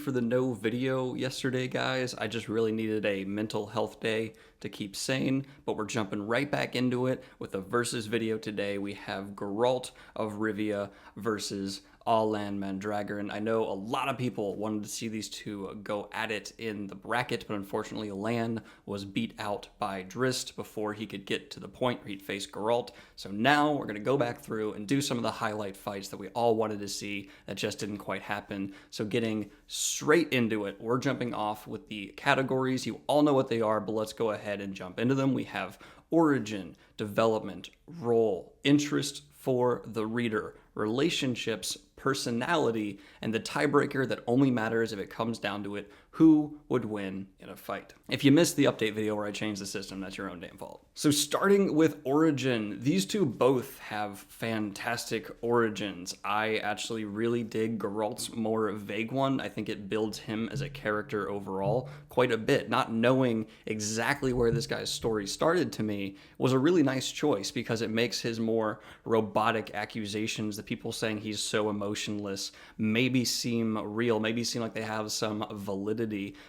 for the no video yesterday, guys. I just really needed a mental health day to keep sane, but we're jumping right back into it with a versus video today. We have Geralt of Rivia versus Lan Mandragoran. I know a lot of people wanted to see these two go at it in the bracket, but unfortunately Lan was beat out by Drizzt before he could get to the point where he'd face Geralt. So now we're going to go back through and do some of the highlight fights that we all wanted to see that just didn't quite happen. So getting straight into it, we're jumping off with the categories. You all know what they are, but let's go ahead and jump into them. We have origin, development, role, interest for the reader, relationships, personality, and the tiebreaker that only matters if it comes down to it, who would win in a fight. If you missed the update video where I changed the system, that's your own damn fault. So starting with origin, these two both have fantastic origins. I actually really dig Geralt's more vague one. I think it builds him as a character overall quite a bit. Not knowing exactly where this guy's story started to me was a really nice choice because it makes his more robotic accusations, the people saying he's so emotionless, maybe seem real, maybe seem like they have some validity.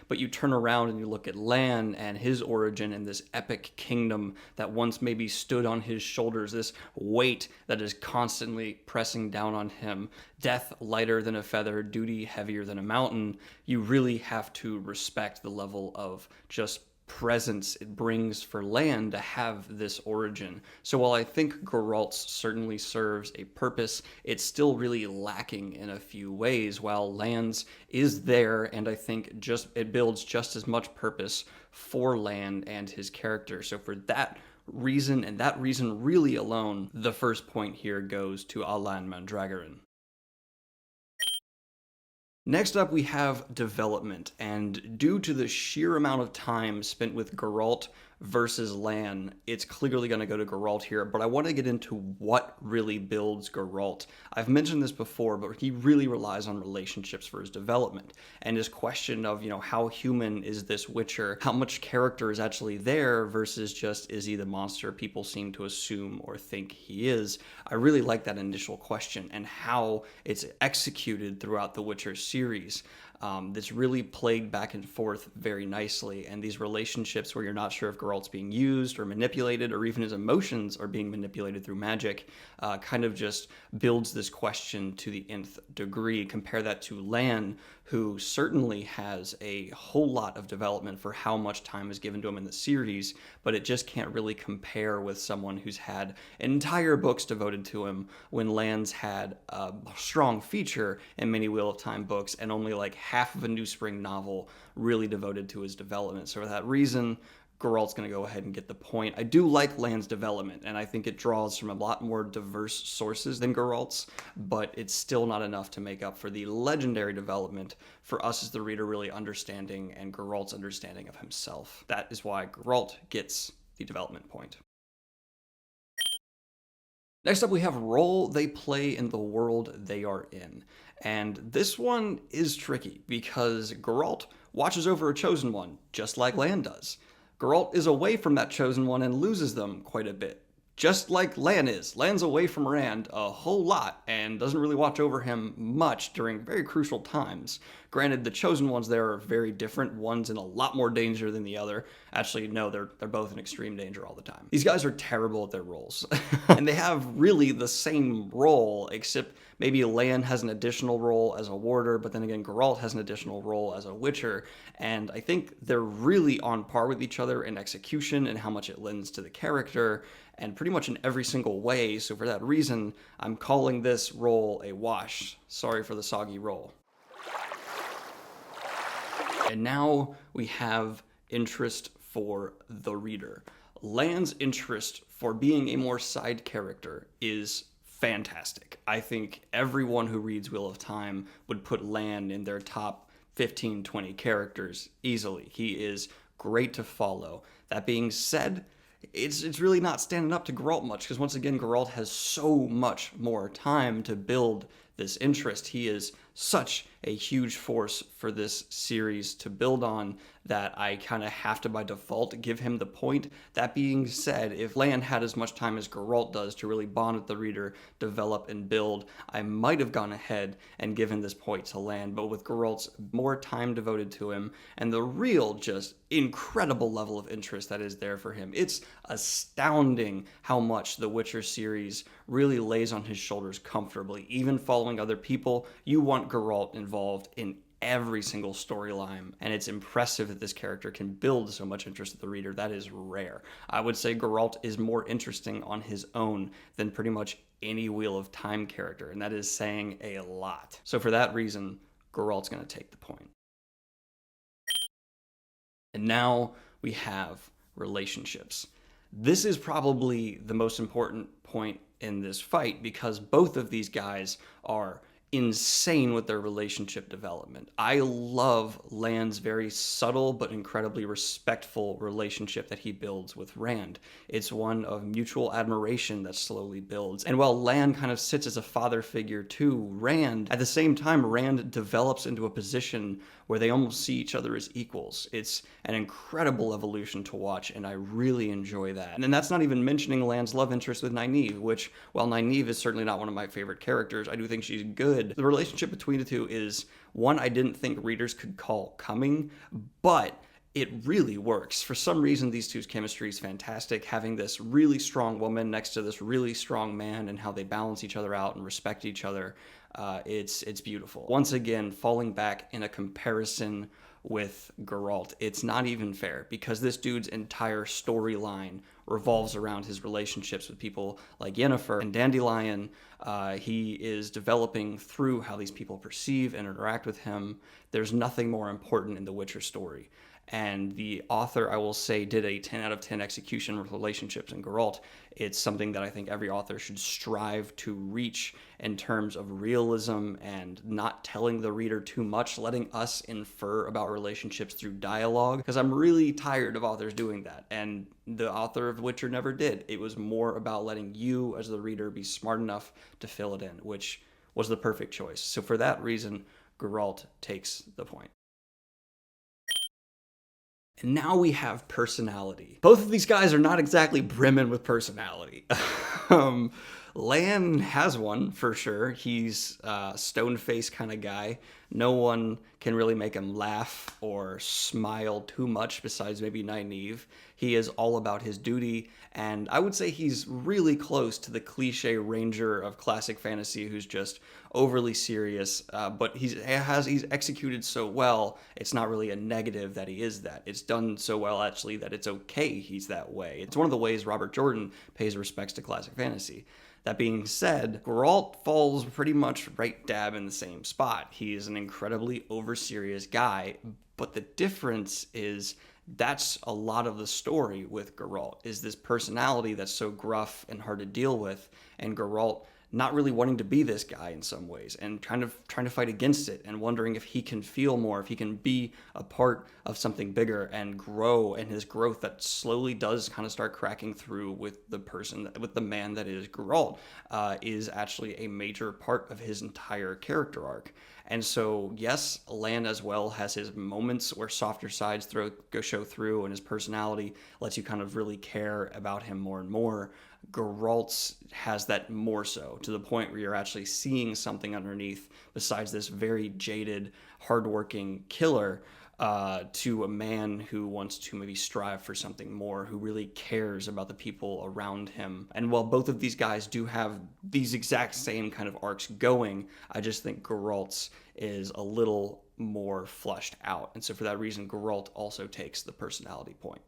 But you turn around and you look at Lan and his origin in this epic kingdom that once maybe stood on his shoulders, this weight that is constantly pressing down on him, death lighter than a feather, duty heavier than a mountain. You really have to respect the level of just presence it brings for Lan to have this origin. So while I think Geralt's certainly serves a purpose, it's still really lacking in a few ways, while Lan's is there, and I think it builds just as much purpose for Lan and his character. So for that reason, and that reason really alone, the first point here goes to Lan Mandragoran. Next up, we have development, and due to the sheer amount of time spent with Geralt versus Lan, it's clearly going to go to Geralt here, but I want to get into what really builds Geralt. I've mentioned this before, but he really relies on relationships for his development, and his question of, how human is this Witcher? How much character is actually there versus just, is he the monster people seem to assume or think he is? I really like that initial question and how it's executed throughout the Witcher series. That's really played back and forth very nicely, and these relationships where you're not sure if Geralt's being used or manipulated, or even his emotions are being manipulated through magic, kind of just builds this question to the nth degree. Compare that to Lan, who certainly has a whole lot of development for how much time is given to him in the series, but it just can't really compare with someone who's had entire books devoted to him, when Lan's had a strong feature in many Wheel of Time books and only like half of a New Spring novel really devoted to his development. So for that reason, Geralt's going to go ahead and get the point. I do like Lan's development, and I think it draws from a lot more diverse sources than Geralt's, but it's still not enough to make up for the legendary development for us as the reader really understanding and Geralt's understanding of himself. That is why Geralt gets the development point. Next up, we have role they play in the world they are in. And this one is tricky because Geralt watches over a chosen one, just like Lan does. Geralt is away from that chosen one and loses them quite a bit, just like Lan is. Lan's away from Rand a whole lot and doesn't really watch over him much during very crucial times. Granted, the chosen ones there are very different. One's in a lot more danger than the other. Actually, no, they're both in extreme danger all the time. These guys are terrible at their roles. And they have really the same role, except maybe Lan has an additional role as a warder, but then again, Geralt has an additional role as a Witcher. And I think they're really on par with each other in execution and how much it lends to the character, and pretty much in every single way. So for that reason, I'm calling this role a wash. Sorry for the soggy roll. And now we have interest for the reader. Lan's interest for being a more side character is fantastic. I think everyone who reads Wheel of Time would put Lan in their top 15, 20 characters easily. He is great to follow. That being said, it's really not standing up to Geralt much, because once again, Geralt has so much more time to build this interest. He is such a huge force for this series to build on, that I kind of have to by default give him the point. That being said, if Lan had as much time as Geralt does to really bond with the reader, develop and build, I might have gone ahead and given this point to Lan, but with Geralt's more time devoted to him and the real just incredible level of interest that is there for him, it's astounding how much the Witcher series really lays on his shoulders comfortably. Even following other people, you want Geralt involved in every single storyline, and it's impressive that this character can build so much interest in the reader. That is rare. I would say Geralt is more interesting on his own than pretty much any Wheel of Time character, and that is saying a lot. So for that reason, Geralt's going to take the point. And now we have relationships. This is probably the most important point in this fight because both of these guys are insane with their relationship development. I love Lan's very subtle but incredibly respectful relationship that he builds with Rand. It's one of mutual admiration that slowly builds. And while Lan kind of sits as a father figure to Rand, at the same time, Rand develops into a position where they almost see each other as equals. It's an incredible evolution to watch, and I really enjoy that. And that's not even mentioning Lan's love interest with Nynaeve, which, while Nynaeve is certainly not one of my favorite characters, I do think she's good. The relationship between the two is one I didn't think readers could call coming, but it really works. For some reason, these two's chemistry is fantastic. Having this really strong woman next to this really strong man and how they balance each other out and respect each other, it's beautiful. Once again, falling back in a comparison with Geralt, it's not even fair because this dude's entire storyline revolves around his relationships with people like Yennefer and Dandelion. He is developing through how these people perceive and interact with him. There's nothing more important in the Witcher story. And the author, I will say, did a 10 out of 10 execution with relationships in Geralt. It's something that I think every author should strive to reach in terms of realism and not telling the reader too much, letting us infer about relationships through dialogue, because I'm really tired of authors doing that. And the author of Witcher never did. It was more about letting you as the reader be smart enough to fill it in, which was the perfect choice. So for that reason, Geralt takes the point. And now we have personality. Both of these guys are not exactly brimming with personality. Lan has one, for sure. He's a stone-faced kind of guy. No one can really make him laugh or smile too much besides maybe Nynaeve. He is all about his duty, and I would say he's really close to the cliche ranger of classic fantasy who's just overly serious, but he's executed so well, it's not really a negative that he is that. It's done so well, actually, that it's okay he's that way. It's one of the ways Robert Jordan pays respects to classic fantasy. That being said, Geralt falls pretty much right dab in the same spot. He is an incredibly over-serious guy, but the difference is that's a lot of the story with Geralt, is this personality that's so gruff and hard to deal with, and Geralt not really wanting to be this guy in some ways and trying to fight against it and wondering if he can feel more, if he can be a part of something bigger and grow, and his growth that slowly does kind of start cracking through with the man that is Geralt, is actually a major part of his entire character arc. And so, yes, Lan as well has his moments where softer sides show through, and his personality lets you kind of really care about him more and more. Geralt's has that more so, to the point where you're actually seeing something underneath besides this very jaded, hardworking killer, to a man who wants to maybe strive for something more, who really cares about the people around him. And while both of these guys do have these exact same kind of arcs going, I just think Geralt's is a little more fleshed out. And so for that reason, Geralt also takes the personality point.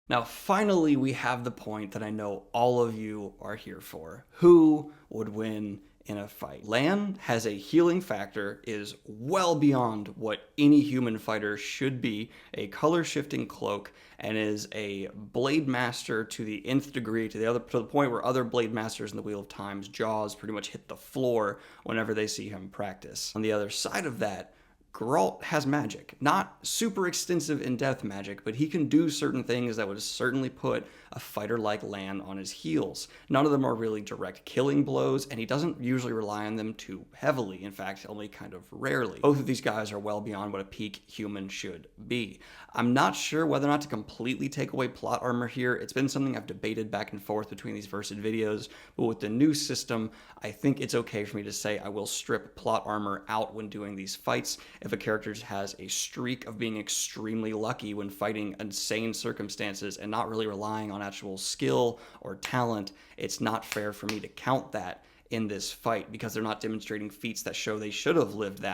Now, finally, we have the point that I know all of you are here for. Who would win in a fight? Lan has a healing factor, is well beyond what any human fighter should be, a color-shifting cloak, and is a blade master to the nth degree, to the point where other blade masters in the Wheel of Time's jaws pretty much hit the floor whenever they see him practice. On the other side of that, Geralt has magic. Not super extensive in-depth magic, but he can do certain things that would certainly put a fighter like Lan on his heels. None of them are really direct killing blows, and he doesn't usually rely on them too heavily. In fact, only kind of rarely. Both of these guys are well beyond what a peak human should be. I'm not sure whether or not to completely take away plot armor here. It's been something I've debated back and forth between these Versed videos, but with the new system, I think it's okay for me to say I will strip plot armor out when doing these fights. If a character just has a streak of being extremely lucky when fighting insane circumstances and not really relying on actual skill or talent, it's not fair for me to count that in this fight because they're not demonstrating feats that show they should have lived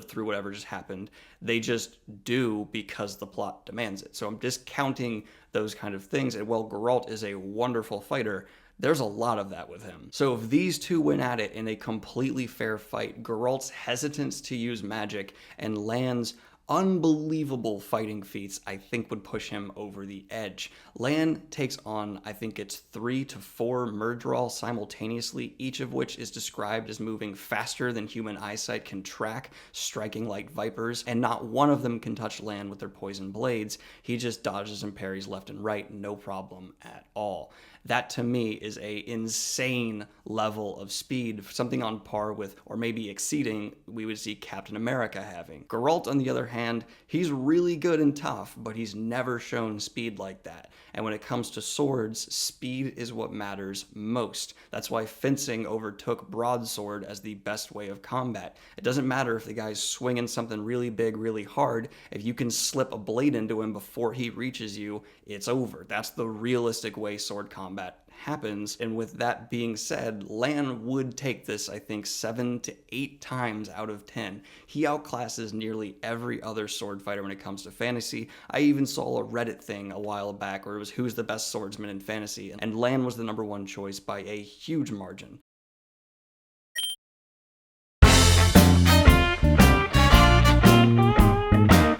through whatever just happened. They just do because the plot demands it. So I'm discounting those kind of things. And while Geralt is a wonderful fighter, there's a lot of that with him. So if these two went at it in a completely fair fight, Geralt's hesitance to use magic and Lan's unbelievable fighting feats, I think would push him over the edge. Lan takes on, I think it's 3 to 4 Myrddraal simultaneously, each of which is described as moving faster than human eyesight can track, striking like vipers, and not one of them can touch Lan with their poison blades. He just dodges and parries left and right, no problem at all. That to me is a insane level of speed, something on par with, or maybe exceeding, we would see Captain America having. Geralt, on the other hand, he's really good and tough, but he's never shown speed like that. And when it comes to swords, speed is what matters most. That's why fencing overtook broadsword as the best way of combat. It doesn't matter if the guy's swinging something really big, really hard. If you can slip a blade into him before he reaches you, it's over. That's the realistic way sword combat happens. And with that being said, Lan would take this, I think, 7 to 8 times out of 10. He outclasses nearly every other sword fighter when it comes to fantasy. I even saw a Reddit thing a while back where it was who's the best swordsman in fantasy, and Lan was the #1 choice by a huge margin.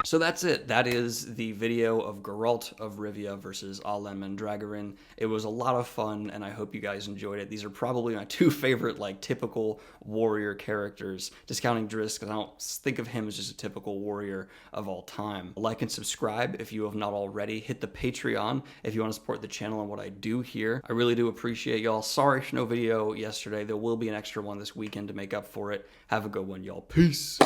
So that's it. That is the video of Geralt of Rivia versus Lan Mandragoran. It was a lot of fun, and I hope you guys enjoyed it. These are probably my 2 favorite, typical warrior characters, discounting Driss, because I don't think of him as just a typical warrior of all time. Like and subscribe if you have not already. Hit the Patreon if you want to support the channel and what I do here. I really do appreciate y'all. Sorry for no video yesterday. There will be an extra one this weekend to make up for it. Have a good one, y'all. Peace.